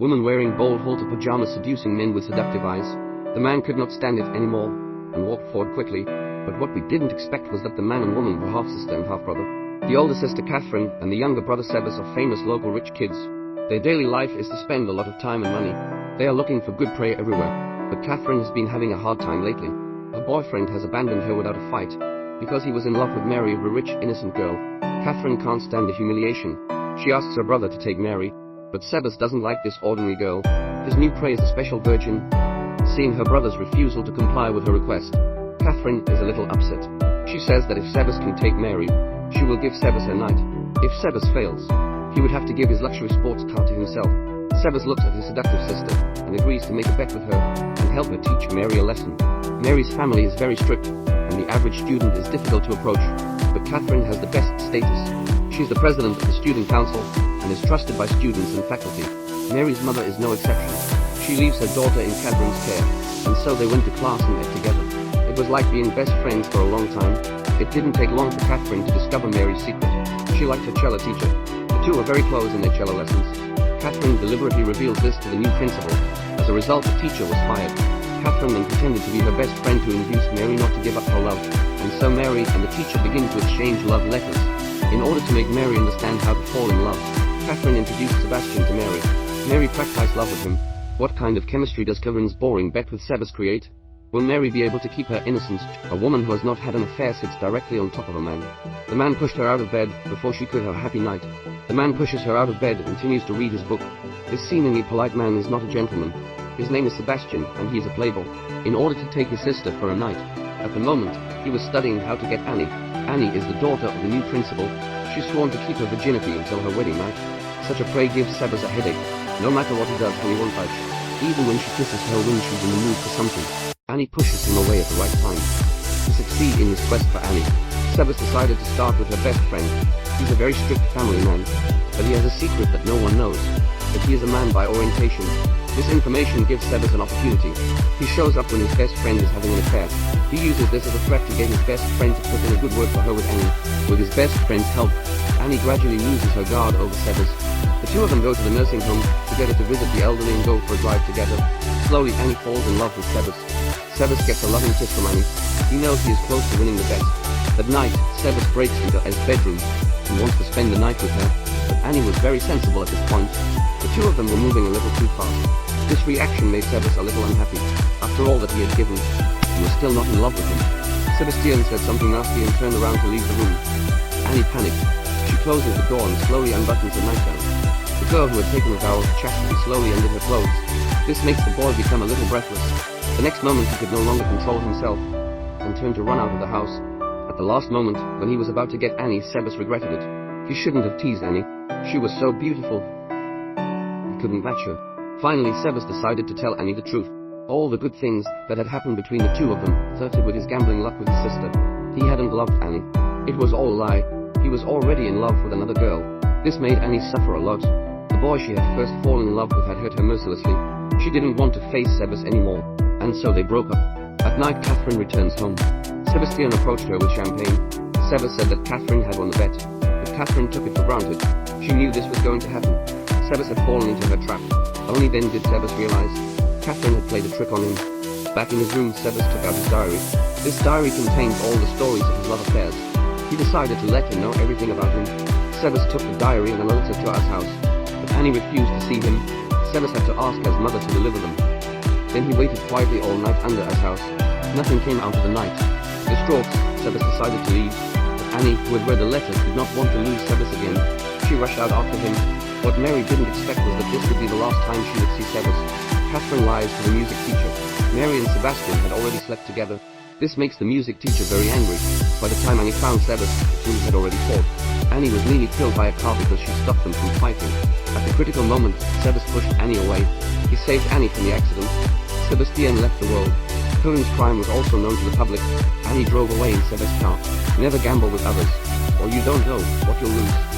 women wearing bold halter pajamas seducing men with seductive eyes. The man could not stand it anymore and walked forward quickly, but what we didn't expect was that the man and woman were half-sister and half-brother. The older sister Catherine and the younger brother Sebas are famous local rich kids. Their daily life is to spend a lot of time and money. They are looking for good prey everywhere, but Catherine has been having a hard time lately. Her boyfriend has abandoned her without a fight, because he was in love with Mary, a rich, innocent girl. Catherine can't stand the humiliation. She asks her brother to take Mary, but Sebas doesn't like this ordinary girl. His new prey is a special virgin. Seeing her brother's refusal to comply with her request, Catherine is a little upset. She says that if Sebas can take Mary, she will give Sebas her night. If Sebas fails, he would have to give his luxury sports car to himself. Sebas looks at his seductive sister and agrees to make a bet with her and help her teach Mary a lesson. Mary's family is very strict, and the average student is difficult to approach, but Catherine has the best status. She's the president of the student council and is trusted by students and faculty. Mary's mother is no exception. She leaves her daughter in Catherine's care, and so they went to class and ate together. It was like being best friends for a long time. It didn't take long for Catherine to discover Mary's secret. She liked her cello teacher. The two are very close in their cello lessons. Catherine deliberately reveals this to the new principal. As a result, the teacher was fired. Catherine then pretended to be her best friend to induce Mary not to give up her love, and so Mary and the teacher begin to exchange love letters. In order to make Mary understand how to fall in love, Catherine introduced Sebastian to Mary. Mary practiced love with him. What kind of chemistry does Catherine's boring bet with Sebas create? Will Mary be able to keep her innocence? A woman who has not had an affair sits directly on top of a man. The man pushed her out of bed before she could have a happy night. The man pushes her out of bed and continues to read his book. This seemingly polite man is not a gentleman. His name is Sebastian, and he is a playboy. In order to take his sister for a night, at the moment, he was studying how to get Annie. Annie is the daughter of the new principal. She's sworn to keep her virginity until her wedding night. Such a prey gives Sebas a headache. No matter what he does, Annie won't budge. Even when she kisses her when she's in the mood for something, Annie pushes him away at the right time. To succeed in his quest for Annie, Sebas decided to start with her best friend. He's a very strict family man, but he has a secret that no one knows, that he is a man by orientation. This information gives Sebas an opportunity. He shows up when his best friend is having an affair. He uses this as a threat to get his best friend to put in a good word for her with Annie. With his best friend's help, Annie gradually loses her guard over Sebas. The two of them go to the nursing home together to visit the elderly and go for a drive together. Slowly, Annie falls in love with Sebas. Sebas gets a loving kiss from Annie. He knows he is close to winning the bet. That night, Sebas breaks into Annie's bedroom and wants to spend the night with her, but Annie was very sensible at this point. The two of them were moving a little too fast. This reaction made Sebas a little unhappy. After all that he had given, he was still not in love with him. Sebastian said something nasty and turned around to leave the room. Annie panicked. She closes the door and slowly unbuttons the nightgown. The girl who had taken the vow of chastity slowly undid her clothes. This makes the boy become a little breathless. The next moment he could no longer control himself and turned to run out of the house. At the last moment, when he was about to get Annie, Sebas regretted it. He shouldn't have teased Annie. She was so beautiful. He couldn't match her. Finally, Sebas decided to tell Annie the truth. All the good things that had happened between the two of them, flirted with his gambling luck with his sister. He hadn't loved Annie. It was all a lie. He was already in love with another girl. This made Annie suffer a lot. The boy she had first fallen in love with had hurt her mercilessly. She didn't want to face Sebas anymore, and so they broke up. At night, Catherine returns home. Sebastian approached her with champagne. Sebas said that Catherine had won the bet, but Catherine took it for granted. She knew this was going to happen. Sebas had fallen into her trap. Only then did Sebas realize Catherine had played a trick on him. Back in his room, Sebas took out his diary. This diary contains all the stories of his love affairs. He decided to let her know everything about him. Sebas took the diary and a letter to our house, but Annie refused to see him. Sebas had to ask his mother to deliver them. Then he waited quietly all night under his house. Nothing came out of the night. Distraught, Sebas decided to leave, but Annie, who had read the letter, did not want to lose Sebas again. She rushed out after him. What Mary didn't expect was that this would be the last time she would see Sebas. Catherine lies to the music teacher. Mary and Sebastian had already slept together. This makes the music teacher very angry. By the time Annie found Sebas, the two had already fought. Annie was nearly killed by a car because she stopped them from fighting. At the critical moment, Sebas pushed Annie away. He saved Annie from the accident. Sebastian left the world. Cohen's crime was also known to the public. Annie drove away in Sebas' car. Never gamble with others, or you don't know what you'll lose.